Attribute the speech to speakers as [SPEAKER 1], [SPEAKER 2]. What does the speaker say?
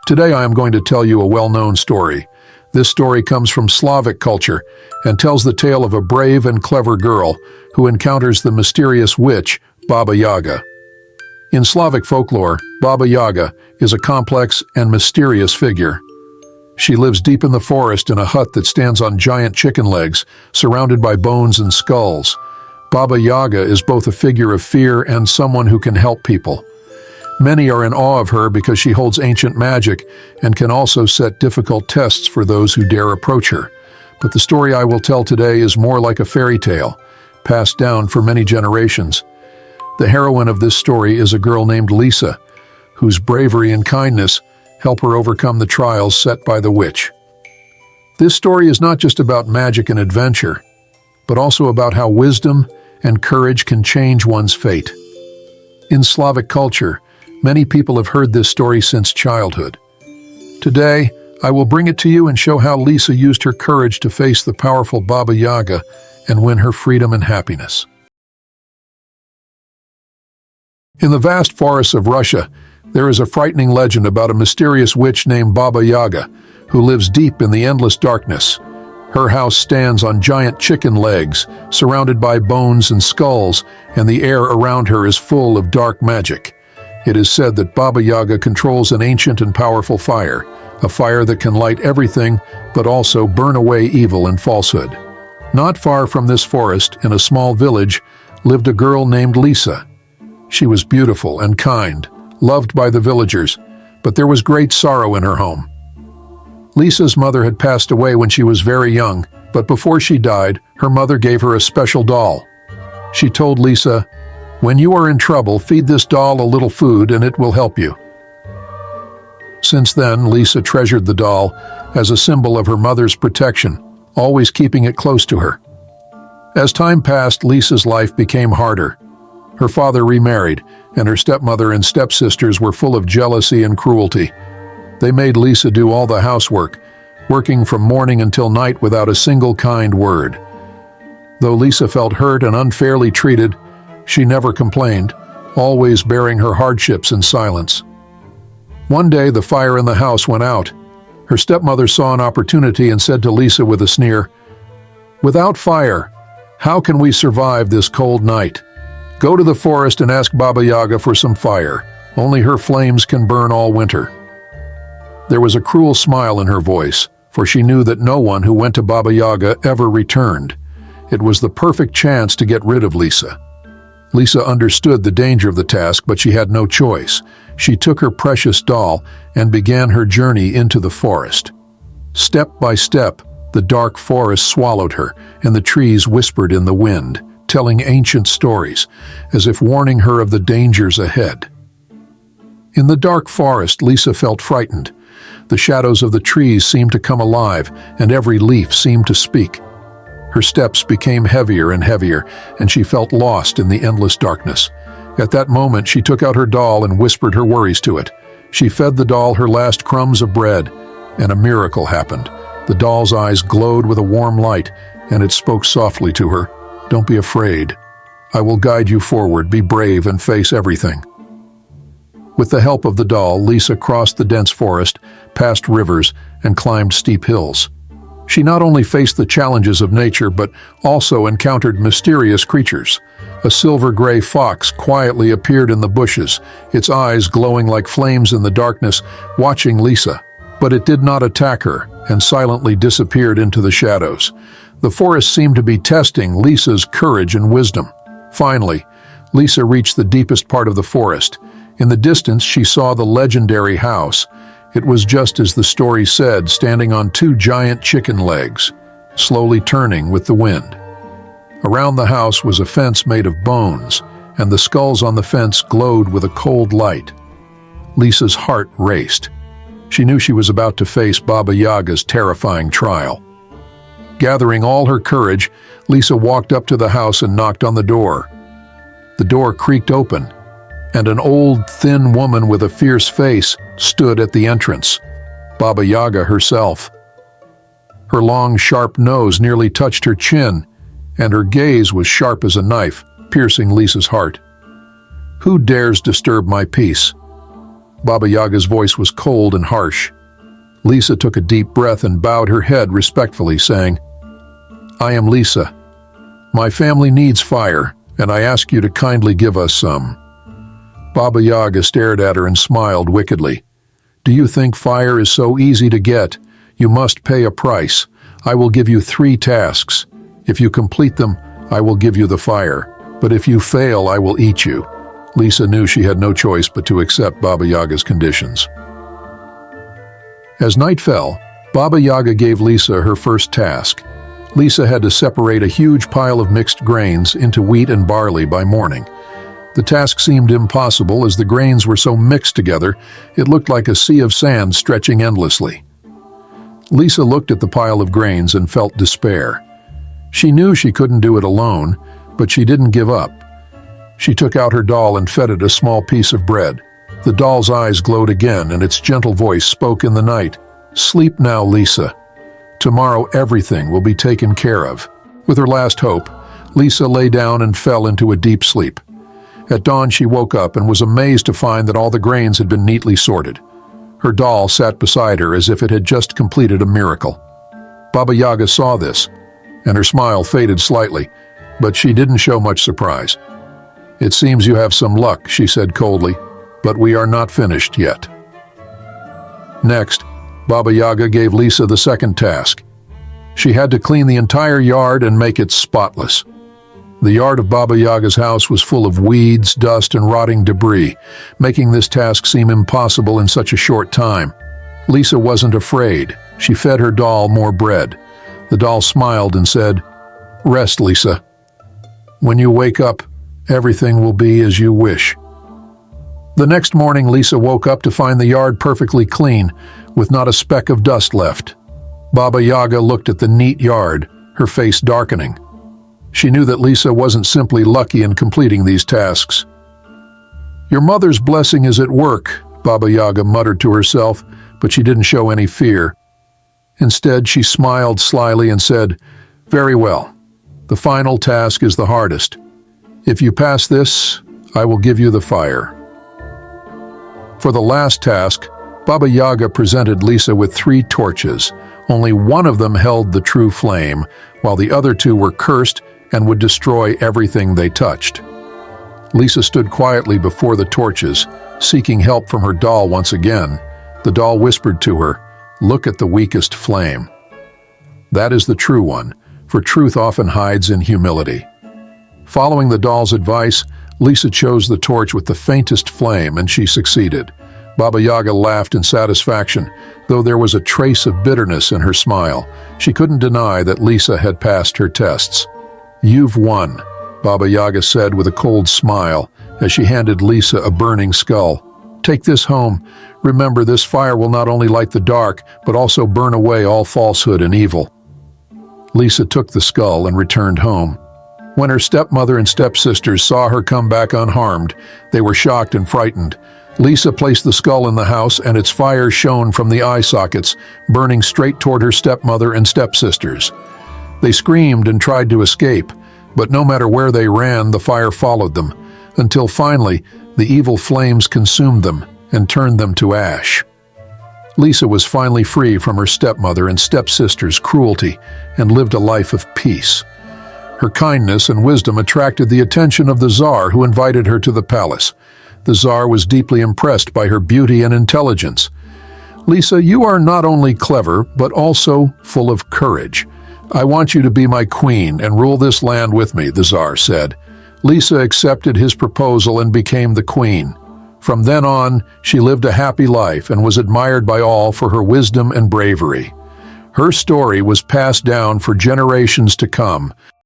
[SPEAKER 1] Today I am going to tell you a well-known story. This story comes from Slavic culture and tells the tale of a brave and clever girl who encounters the mysterious witch, Baba Yaga. In Slavic folklore, Baba Yaga is a complex and mysterious figure. She lives deep in the forest in a hut that stands on giant chicken legs, surrounded by bones and skulls. Baba Yaga is both a figure of fear and someone who can help people. Many are in awe of her because she holds ancient magic and can also set difficult tests for those who dare approach her. But the story I will tell today is more like a fairy tale, passed down for many generations. The heroine of this story is a girl named Lisa, whose bravery and kindness help her overcome the trials set by the witch. This story is not just about magic and adventure, but also about how wisdom and courage can change one's fate. In Slavic culture, many people have heard this story since childhood. Today, I will bring it to you and show how Lisa used her courage to face the powerful Baba Yaga and win her freedom and happiness. In the vast forests of Russia, there is a frightening legend about a mysterious witch named Baba Yaga, who lives deep in the endless darkness. Her house stands on giant chicken legs, surrounded by bones and skulls, and the air around her is full of dark magic. It is said that Baba Yaga controls an ancient and powerful fire, a fire that can light everything, but also burn away evil and falsehood. Not far from this forest, in a small village, lived a girl named Lisa. She was beautiful and kind, loved by the villagers, but there was great sorrow in her home. Lisa's mother had passed away when she was very young, but before she died, her mother gave her a special doll. She told Lisa, "When you are in trouble, feed this doll a little food and it will help you." Since then, Lisa treasured the doll as a symbol of her mother's protection, always keeping it close to her. As time passed, Lisa's life became harder. Her father remarried, and her stepmother and stepsisters were full of jealousy and cruelty. They made Lisa do all the housework, working from morning until night without a single kind word. Though Lisa felt hurt and unfairly treated, she never complained, always bearing her hardships in silence. One day, the fire in the house went out. Her stepmother saw an opportunity and said to Lisa with a sneer, "Without fire, how can we survive this cold night? Go to the forest and ask Baba Yaga for some fire. Only her flames can burn all winter." There was a cruel smile in her voice, for she knew that no one who went to Baba Yaga ever returned. It was the perfect chance to get rid of Lisa. Lisa understood the danger of the task, but she had no choice. She took her precious doll and began her journey into the forest. Step by step, the dark forest swallowed her, and the trees whispered in the wind, telling ancient stories, as if warning her of the dangers ahead. In the dark forest, Lisa felt frightened. The shadows of the trees seemed to come alive, and every leaf seemed to speak. Her steps became heavier and heavier, and she felt lost in the endless darkness. At that moment, she took out her doll and whispered her worries to it. She fed the doll her last crumbs of bread, and a miracle happened. The doll's eyes glowed with a warm light, and it spoke softly to her. "Don't be afraid. I will guide you forward. Be brave and face everything." With the help of the doll, Lisa crossed the dense forest, passed rivers, and climbed steep hills. She not only faced the challenges of nature, but also encountered mysterious creatures. A silver-gray fox quietly appeared in the bushes, its eyes glowing like flames in the darkness, watching Lisa. But it did not attack her, and silently disappeared into the shadows. The forest seemed to be testing Lisa's courage and wisdom. Finally, Lisa reached the deepest part of the forest. In the distance, she saw the legendary house. It was just as the story said, standing on two giant chicken legs, slowly turning with the wind. Around the house was a fence made of bones, and the skulls on the fence glowed with a cold light. Lisa's heart raced. She knew she was about to face Baba Yaga's terrifying trial. Gathering all her courage, Lisa walked up to the house and knocked on the door. The door creaked open, and an old, thin woman with a fierce face stood at the entrance, Baba Yaga herself. Her long, sharp nose nearly touched her chin, and her gaze was sharp as a knife, piercing Lisa's heart. "Who dares disturb my peace?" Baba Yaga's voice was cold and harsh. Lisa took a deep breath and bowed her head respectfully, saying, "I am Lisa. My family needs fire, and I ask you to kindly give us some." Baba Yaga stared at her and smiled wickedly. "Do you think fire is so easy to get? You must pay a price. I will give you 3 tasks. If you complete them, I will give you the fire. But if you fail, I will eat you." Lisa knew she had no choice but to accept Baba Yaga's conditions. As night fell, Baba Yaga gave Lisa her first task. Lisa had to separate a huge pile of mixed grains into wheat and barley by morning. The task seemed impossible as the grains were so mixed together, it looked like a sea of sand stretching endlessly. Lisa looked at the pile of grains and felt despair. She knew she couldn't do it alone, but she didn't give up. She took out her doll and fed it a small piece of bread. The doll's eyes glowed again, and its gentle voice spoke in the night. "Sleep now, Lisa. Tomorrow everything will be taken care of." With her last hope, Lisa lay down and fell into a deep sleep. At dawn she woke up and was amazed to find that all the grains had been neatly sorted. Her doll sat beside her as if it had just completed a miracle. Baba Yaga saw this, and her smile faded slightly, but she didn't show much surprise. "It seems you have some luck," she said coldly, "but we are not finished yet." Next, Baba Yaga gave Lisa the second task. She had to clean the entire yard and make it spotless. The yard of Baba Yaga's house was full of weeds, dust, and rotting debris, making this task seem impossible in such a short time. Lisa wasn't afraid. She fed her doll more bread. The doll smiled and said, "Rest, Lisa. When you wake up, everything will be as you wish." The next morning, Lisa woke up to find the yard perfectly clean, with not a speck of dust left. Baba Yaga looked at the neat yard, her face darkening. She knew that Lisa wasn't simply lucky in completing these tasks. "Your mother's blessing is at work," Baba Yaga muttered to herself, but she didn't show any fear. Instead, she smiled slyly and said, "Very well. The final task is the hardest. If you pass this, I will give you the fire." For the last task, Baba Yaga presented Lisa with 3 torches. Only one of them held the true flame, while the other 2 were cursed and would destroy everything they touched. Lisa stood quietly before the torches, seeking help from her doll once again. The doll whispered to her, "Look at the weakest flame." That is the true one, for truth often hides in humility. Following the doll's advice, Lisa chose the torch with the faintest flame, and she succeeded. Baba Yaga laughed in satisfaction, though there was a trace of bitterness in her smile. She couldn't deny that Lisa had passed her tests. "You've won," Baba Yaga said with a cold smile as she handed Lisa a burning skull. "Take this home. Remember, this fire will not only light the dark, but also burn away all falsehood and evil." Lisa took the skull and returned home. When her stepmother and stepsisters saw her come back unharmed, they were shocked and frightened. Lisa placed the skull in the house, and its fire shone from the eye sockets, burning straight toward her stepmother and stepsisters. They screamed and tried to escape, but no matter where they ran, the fire followed them, until finally the evil flames consumed them and turned them to ash. Lisa was finally free from her stepmother and stepsister's cruelty and lived a life of peace. Her kindness and wisdom attracted the attention of the Tsar, who invited her to the palace. The Tsar was deeply impressed by her beauty and intelligence. "Lisa, you are not only clever, but also full of courage. I want you to be my queen and rule this land with me," the Tsar said. Lisa accepted his proposal and became the queen. From then on, she lived a happy life and was admired by all for her wisdom and bravery. Her story was passed down for generations to come,